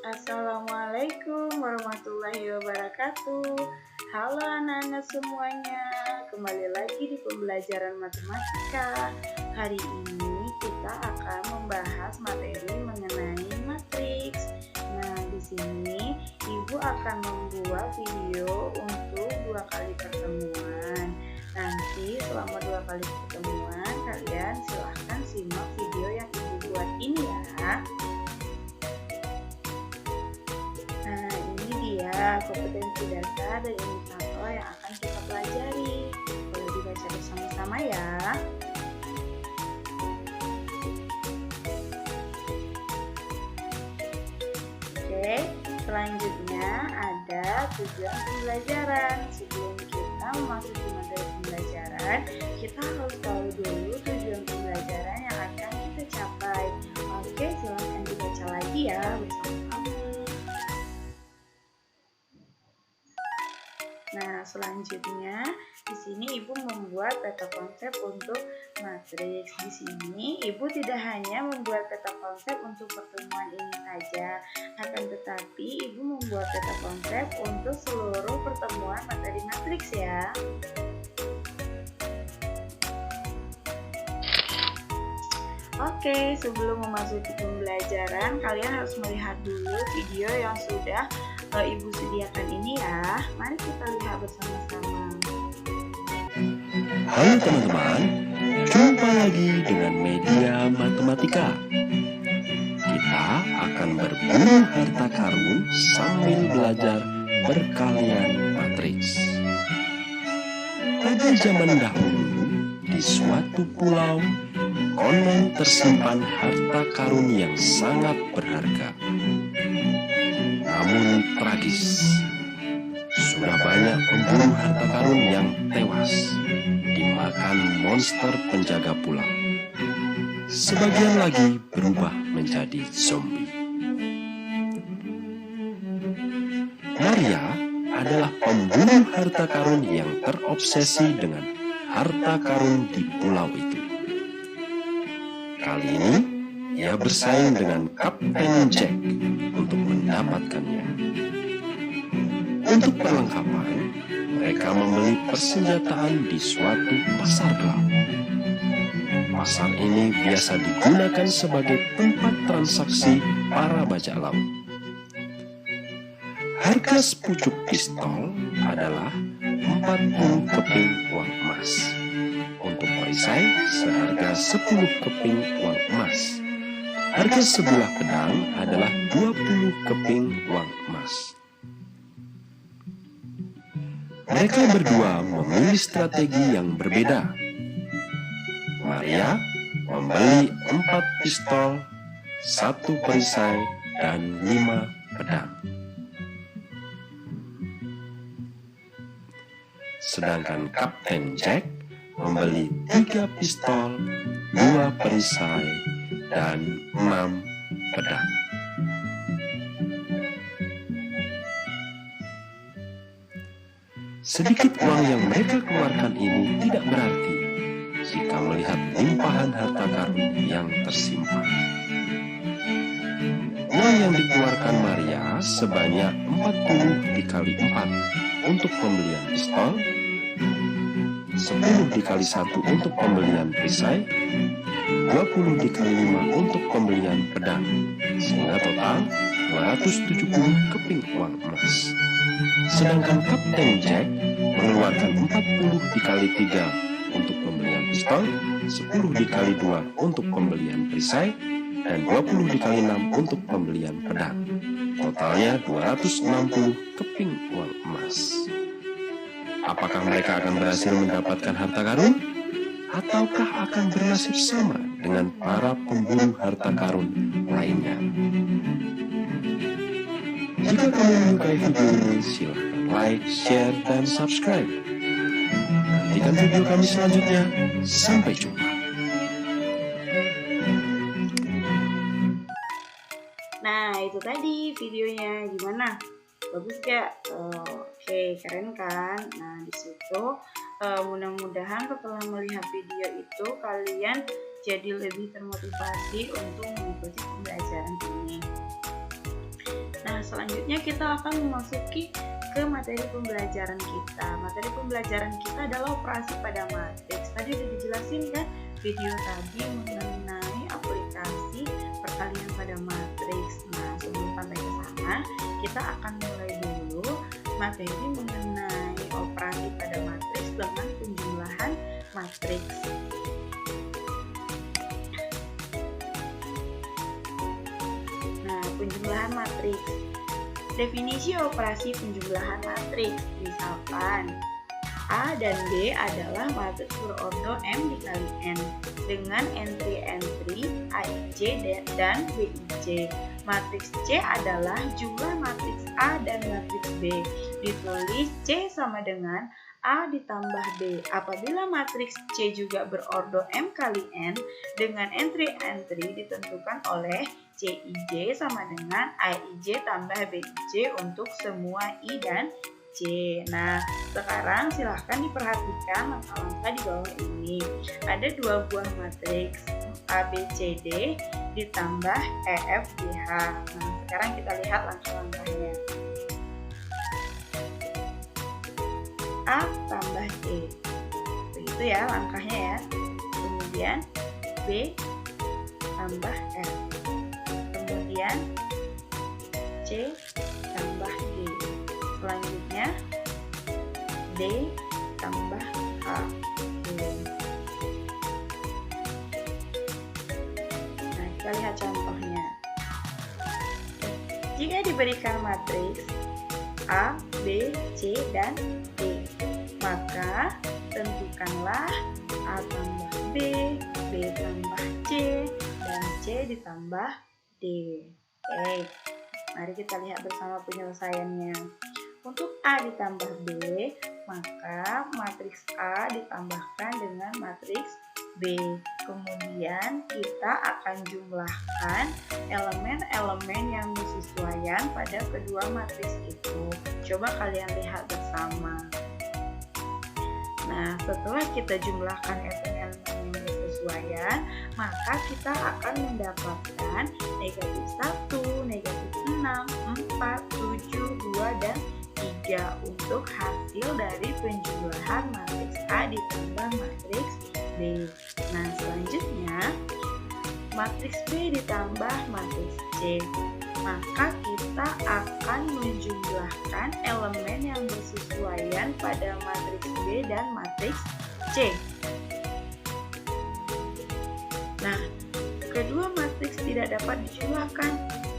Assalamualaikum warahmatullahi wabarakatuh. Halo anak-anak semuanya, kembali lagi di pembelajaran matematika. Hari ini kita akan membahas materi mengenai matriks. Nah, di sini Ibu akan membuat video untuk 2 kali pertemuan. Nanti selama 2 kali pertemuan, kalian silahkan simak video yang Ibu buat ini ya. Kompetensi dasar dan indikator yang akan kita pelajari. Boleh dibaca bersama-sama ya. Oke, selanjutnya ada tujuan pembelajaran. Sebelum kita memasuki materi pembelajaran, kita harus tahu dulu tujuan pembelajaran yang akan kita capai. Oke, silahkan dibaca lagi ya bersama-sama. Nah, selanjutnya di sini Ibu membuat peta konsep untuk matriks. Di sini Ibu tidak hanya membuat peta konsep untuk pertemuan ini saja, akan tetapi Ibu membuat peta konsep untuk seluruh pertemuan materi matriks ya. Oke, sebelum memasuki pembelajaran, kalian harus melihat dulu video yang sudah Ibu sediakan ini ya. Mari kita lihat bersama-sama. Halo teman-teman, jumpa lagi dengan media matematika. Kita akan berburu harta karun sambil belajar perkalian matriks. Pada zaman dahulu, di suatu pulau, konon tersimpan harta karun yang sangat berharga. Namun tragis, sudah banyak pemburu harta karun yang tewas dimakan monster penjaga pulau. Sebagian lagi berubah menjadi zombie. Maria adalah pemburu harta karun yang terobsesi dengan harta karun di pulau itu. Kali ini, ia bersaing dengan Kapten Jack untuk mendapatkannya. Untuk perlengkapan, mereka membeli persenjataan di suatu pasar gelap. Pasar ini biasa digunakan sebagai tempat transaksi para bajak laut. Harga sepucuk pistol adalah 40 keping uang emas. Untuk perisai seharga 10 keping uang emas. Harga sebuah pedang adalah 20 keping uang emas. Mereka berdua memilih strategi yang berbeda. Maria membeli 4 pistol, 1 perisai, dan 5 pedang. Sedangkan Kapten Jack membeli 3 pistol, 2 perisai, dan 6 pedang. Sedikit uang yang mereka keluarkan ini tidak berarti jika melihat limpahan harta karun yang tersimpan. Uang yang dikeluarkan Maria sebanyak 40 dikali 4 untuk pembelian pistol, 10 dikali 1 untuk pembelian perisai, 20 dikali 5 untuk pembelian pedang, sehingga total 270 keping uang emas. Sedangkan Kapten Jack mengeluarkan 40 dikali 3 untuk pembelian pistol, 10 dikali 2 untuk pembelian perisai, dan 20 dikali 6 untuk pembelian pedang. Totalnya 260 keping uang emas. Apakah mereka akan berhasil mendapatkan harta karun? Ataukah akan bernasib sama dengan para pemburu harta karun lainnya? Jika kamu menyukai video ini, silahkan like, share, dan subscribe. Nantikan video kami selanjutnya. Sampai jumpa. Nah, itu tadi videonya. Gimana? Bagus gak? Oke, keren kan? Nah, disitu mudah-mudahan setelah melihat video itu kalian jadi lebih termotivasi untuk mengikuti pembelajaran ini. selanjutnya kita akan memasuki ke materi pembelajaran kita. Materi pembelajaran kita adalah operasi pada matriks. Tadi udah dijelasin kan video tadi mengenai aplikasi perkalian pada matriks. Nah, sebelum sampai ke sana, kita akan mulai dulu materi mengenai operasi pada matriks dengan penjumlahan matriks. Nah, penjumlahan matriks. Definisi operasi penjumlahan matriks, misalkan A dan B adalah matriks berordo M dikali N dengan entry-entry Aij dan Bij. Matriks C adalah jumlah matriks A dan matriks B. Ditulis C sama dengan A ditambah B. Apabila matriks C juga berordo M kali N dengan entry-entry ditentukan oleh Cij sama dengan Aij tambah Bij untuk semua I dan C. Nah, sekarang silahkan diperhatikan langkah-langkah di bawah ini. Ada dua buah matriks ABCD ditambah EFGH. Nah, sekarang kita lihat langkah-langkahnya. A tambah E. Begitu ya langkahnya ya. Kemudian B tambah F. Kemudian C tambah D. Selanjutnya D tambah H. Nah, kita lihat contohnya. Jika diberikan matriks A, B, C, dan D, maka tentukanlah A tambah B, B tambah C, dan C ditambah D. Oke, mari kita lihat bersama penyelesaiannya. Untuk A ditambah B, maka matriks A ditambahkan dengan matriks B. Kemudian kita akan jumlahkan elemen-elemen yang bersesuaian pada kedua matriks itu. Coba kalian lihat bersama. Nah, setelah kita jumlahkan elemen-elemen yang bersesuaian, maka kita akan mendapatkan negatif 1, negatif 6, 4, 7, 2, dan 3 untuk hasil dari penjumlahan matriks A ditambah matriks B. Nah, selanjutnya matriks B ditambah matriks C. Maka kita akan menjumlahkan elemen yang bersesuaian pada matriks B dan matriks C. Nah, kedua matriks tidak dapat dijumlahkan.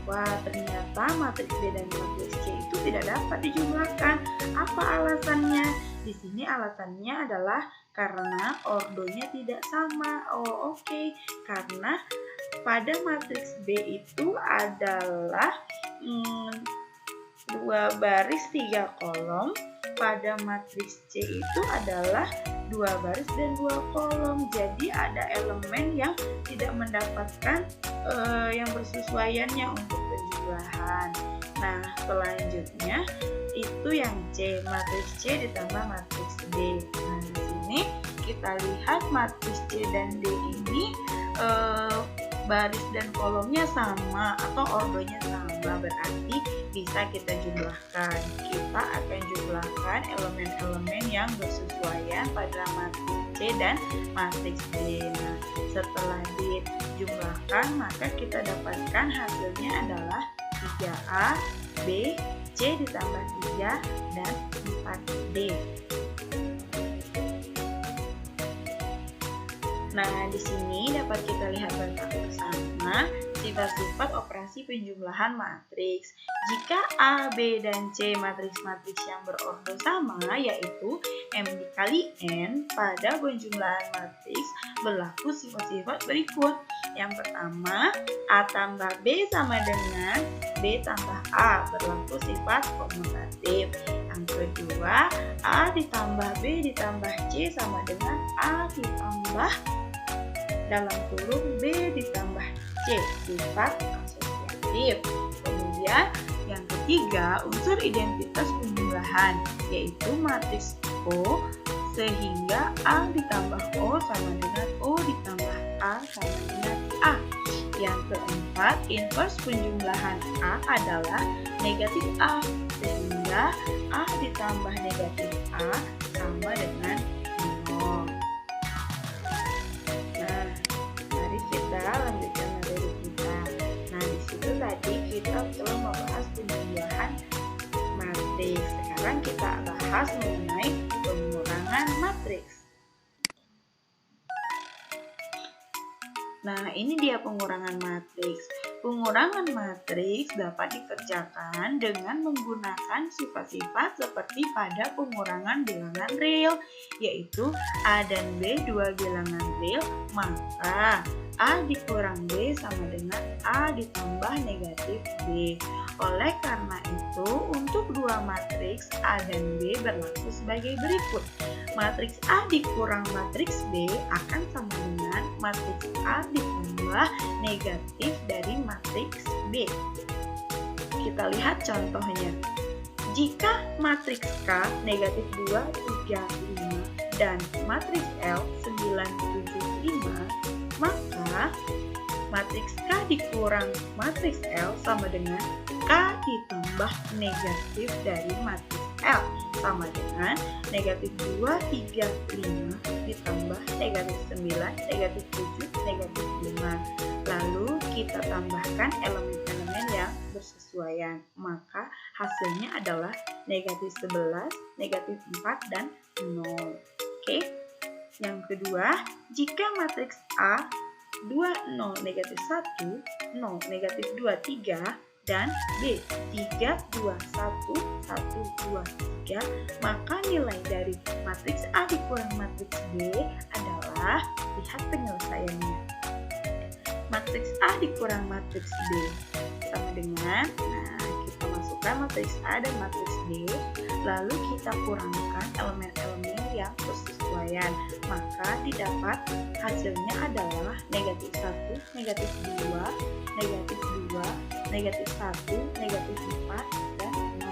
Wah, ternyata matriks B dan matriks C itu tidak dapat dijumlahkan. Apa alasannya? Di sini alasannya adalah karena ordonya tidak sama. Oh, oke. Karena pada matriks B itu adalah 2 baris 3 kolom. Pada matriks C itu adalah 2 baris dan 2 kolom. Jadi ada elemen yang tidak mendapatkan yang bersesuaiannya untuk penjumlahan. Nah, selanjutnya itu yang C, matriks C ditambah matriks D. Nah, di sini kita lihat matriks C dan D ini baris dan kolomnya sama atau ordonya sama, berarti bisa kita jumlahkan. Kita akan jumlahkan elemen-elemen yang bersesuaian pada matriks C dan matriks D. Nah, setelah dijumlahkan, maka kita dapatkan hasilnya adalah 3A, B, C ditambah 3, dan 4D. Nah, di sini dapat kita lihat bersama sifat-sifat operasi penjumlahan matriks. Jika A, B, dan C matriks-matriks yang berordo sama, yaitu M dikali N, pada penjumlahan matriks berlaku sifat-sifat berikut. Yang pertama, A tambah B sama dengan B tambah A, berlaku sifat komutatif. Yang kedua, A ditambah B ditambah C sama dengan A ditambah dalam kurung B ditambah C, sifat asosiatif. Kemudian yang ketiga, unsur identitas penjumlahan, yaitu matriks O, sehingga A ditambah O sama dengan O ditambah A sama dengan A. Yang keempat, inverse penjumlahan A adalah negatif A, sehingga A ditambah negatif A sama dengan 0. Nah, mari kita lanjutkan materi kita. Nah, di situ tadi kita telah membahas penjumlahan matriks. Sekarang kita bahas mengenai pengurangan matriks. Nah, ini dia pengurangan matriks. Pengurangan matriks dapat dikerjakan dengan menggunakan sifat-sifat seperti pada pengurangan bilangan real, yaitu A dan B dua bilangan real, maka A dikurang B sama dengan A ditambah negatif B. Oleh karena itu, untuk dua matriks A dan B berlaku sebagai berikut. Matriks A dikurang matriks B akan sama dengan matriks A ditambah negatif dari matriks B. Kita lihat contohnya. Jika matriks K negatif 2, 3, 5 dan matriks L 9, 7, 5, maka matriks K dikurang matriks L sama dengan K ditambah negatif dari matriks L sama dengan negatif 2, 3, 5 ditambah negatif 9, negatif 7, negatif 5. Lalu kita tambahkan elemen-elemen yang bersesuaian, maka hasilnya adalah negatif 11, negatif 4, dan 0. Oke. Yang kedua, jika matriks A 2, 0, negatif 1, 0, negatif 2, 3, dan B 3, 2, 1, 1, 2, 3, maka nilai dari matriks A dikurang matriks B adalah, lihat penyelesaiannya. Matriks A dikurang matriks B sama dengan, kita masukkan matriks A dan matriks B, lalu kita kurangkan elemen-elemen yang bersesuaian, maka didapat hasilnya adalah negatif 1, negatif 2, negatif 2, negatif 1, negatif 4, dan 0.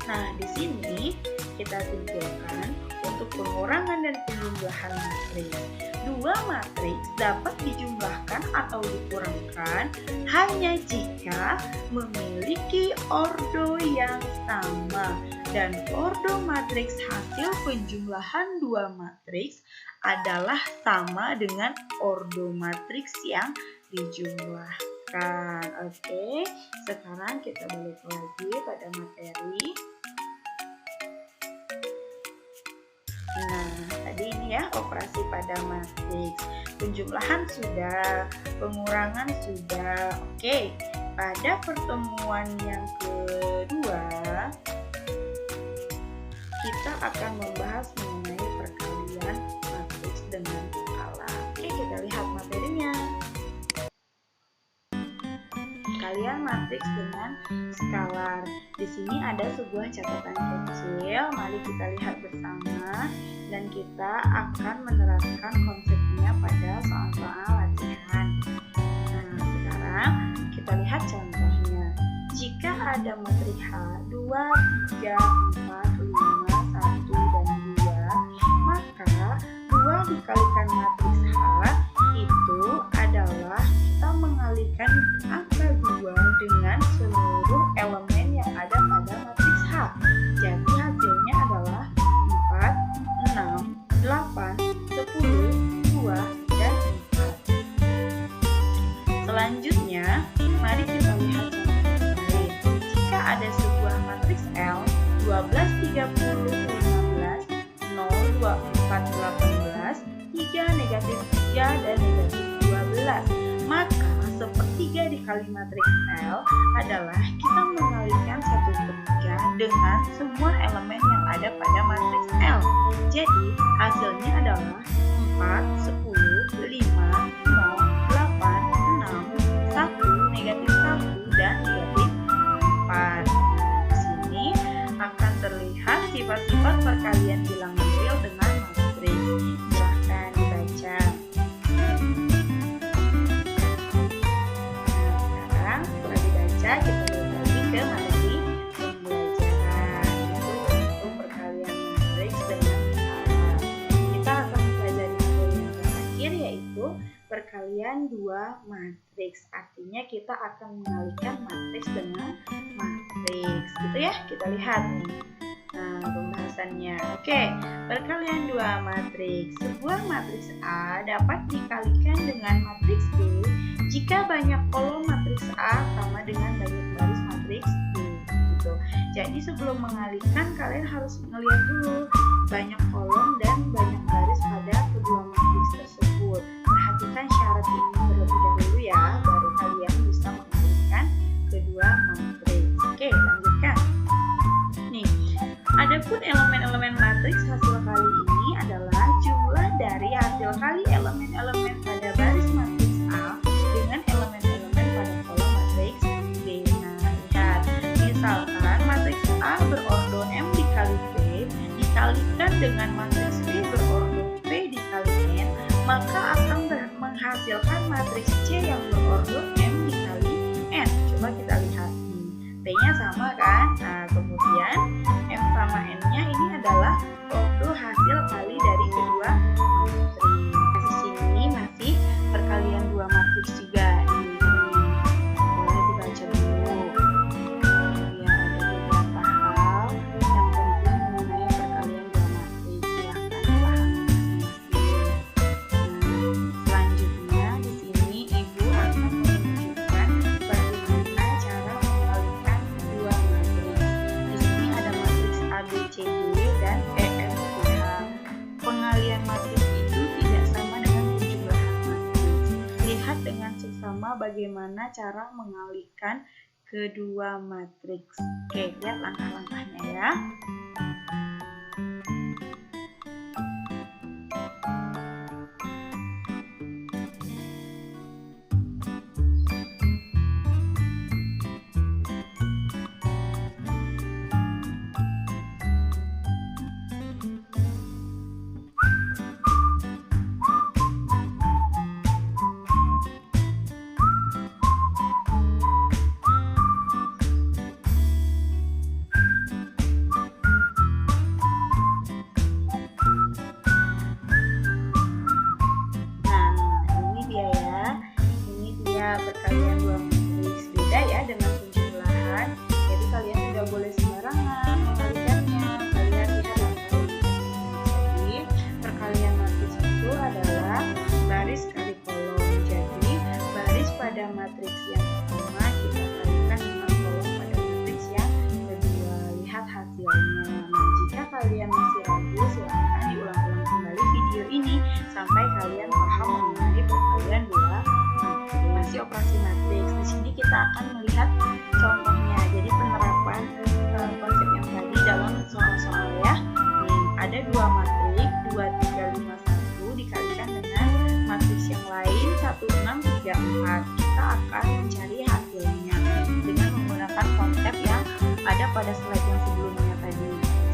Nah, di sini kita simpulkan untuk pengurangan dan penjumlahan matriks. Dua matriks dapat dijumlahkan atau dikurangkan hanya jika memiliki ordo yang sama, dan ordo matriks hasil penjumlahan dua matriks adalah sama dengan ordo matriks yang dijumlahkan. Oke, sekarang kita balik lagi pada materi. Nah, tadi ini ya operasi pada matriks. Penjumlahan sudah, pengurangan sudah. Oke, pada pertemuan yang kedua kita akan membahas mengenai perkalian matriks dengan skala. Oke, kita lihat materinya. Perkalian matriks dengan skalar. Di sini ada sebuah catatan kecil. Mari kita lihat bersama dan kita akan menerapkan konsepnya pada soal-soal latihan. Nah, sekarang kita lihat contohnya. Jika ada matriks H 2, 3, 4, 5, 1, dan 2, maka 2 dikalikan matriks H itu adalah kita mengalihkan angka 2 dengan seluruh elemen yang ada pada matriks H. Jadi hasilnya adalah 4, 6, 8, 10, 2, dan 4. Selanjutnya, mari kita lihat contoh lain. Jika ada sebuah matriks L 12, 30, 15, 0, 24, 18, 3, negatif 3, dan negatif 12, maka sepertiga dikali matriks L adalah kita mengalikan 1/3 dengan semua elemen yang ada pada matriks L. Jadi hasilnya adalah 4, 10, 5, 0, 8, 6, 1, negatif 1, dan negatif 4. Di sini akan terlihat sifat-sifat perkalian bilangan real dengan matriks. Silahkan dibaca. Sekarang setelah dibaca, kita balik lagi ke materi pembelajaran, itu untuk perkalian matriks dengan skala. Kita akan mempelajari materi yang terakhir, yaitu perkalian dua matriks. Artinya kita akan mengalihkan matriks dengan matriks. Gitu ya, kita lihat nih. Nah, pembahasannya. Oke, perkalian dua matriks. Sebuah matriks A dapat dikalikan dengan matriks B jika banyak kolom matriks A sama dengan banyak baris matriks B. Gitu. Jadi sebelum mengalihkan kalian harus melihat dulu banyak kolom dan banyak baris pada kedua matriks tersebut. Perhatikan syarat ini terlebih dahulu ya, baru kalian bisa mengalihkan kedua matriks. Oke, lanjutkan. Nih, adapun elemen-elemen matriks hasil kali ini adalah jumlah dari hasil kali elemen-elemen pada baris matriks A dengan elemen-elemen pada kolom matriks B. Nah, lihat. Misalkan matriks A berordo M dikali B dikalikan dengan matriks B berordo P dikali N, maka akan menghasilkan matriks C yang berordo M dikali N. Coba kita lihat. P-nya sama kan? Nah, kemudian M sama N-nya ini adalah ordo hasil kali dari kedua matriks. Di sini masih perkalian dua matriks juga. Boleh dibaca dulu. Ya, ada beberapa hal yang penting mengenai perkalian dua matriks. Silahkan pahami masing-masing. Nah, selanjutnya di sini Ibu akan menunjukkan bagaimana cara mengalihkan dua matriks. Di sini ada matriks A, B, C, D dan E, F, G, H. Pengalihan matriks itu tidak sama dengan penjumlahan matriks. Lihat dengan seksama bagaimana cara mengalihkan kedua matriks. Oke, lihat langkah-langkahnya ya. Perkalian dua matriks beda ya dengan penjumlahan, jadi kalian tidak boleh sembarangan mengalihkannya. Kalian lihat langkah ini. Jadi perkalian matriks itu adalah baris kali kolom. Jadi baris pada matriks yang pertama kita kalikan dengan kolom pada matriks yang kedua. Lihat hasilnya. Nah, jika kalian masih ragu, silahkan diulang-ulang kembali video ini sampai kalian paham mengenai perkalian dua masih operasi matriks. Di sini kita akan melihat contohnya. Jadi penerapan konsep yang tadi dalam soal-soal ya. Nih, ada dua matriks 2, 3, 5, 1 dikalikan dengan matriks yang lain 1, 6, 3, 4. Kita akan mencari hasilnya dengan menggunakan konsep yang ada pada slide yang sebelumnya tadi.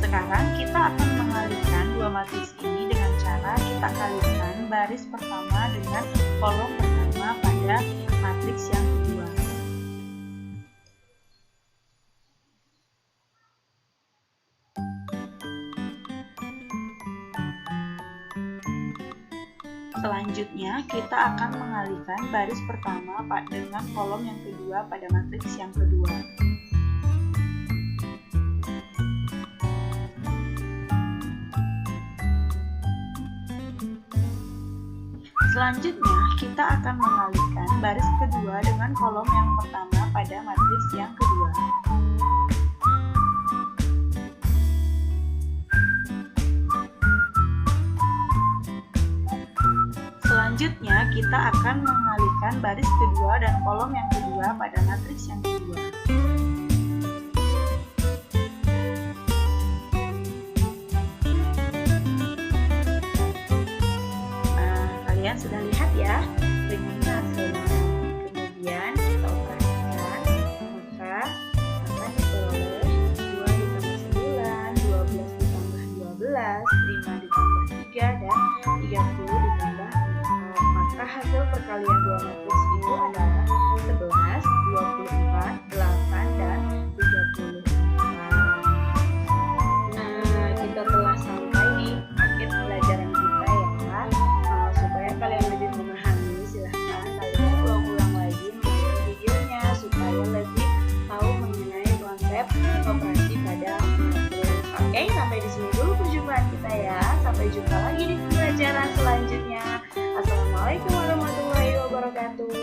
Sekarang kita akan mengalihkan dua matriks ini dengan cara kita kalikan baris pertama dengan kolom pertama pada matriks yang kedua. Selanjutnya kita akan mengalihkan baris pertama dengan kolom yang kedua pada matriks yang kedua. Selanjutnya, kita akan mengalihkan baris kedua dengan kolom yang pertama pada matriks yang kedua. Selanjutnya, kita akan mengalihkan baris kedua dan kolom yang kedua pada matriks yang kedua. Kalian sudah lihat ya bagaimana hasilnya. Kemudian kita operasikan, maka akan diperoleh 2 ditambah 9, 12 ditambah 12, 5 ditambah 3, dan 30 ditambah 4. Maka hasil perkalian dua matriks itu adalah 11, 24, 8, dan 34. Nah, kita telah sampai di akhir pelajaran kita ya. Supaya kalian lebih memahami operasi pada mengatur. Oke, sampai di sini dulu perjumpaan kita ya. Sampai jumpa lagi di pembelajaran selanjutnya. Assalamualaikum warahmatullahi wabarakatuh.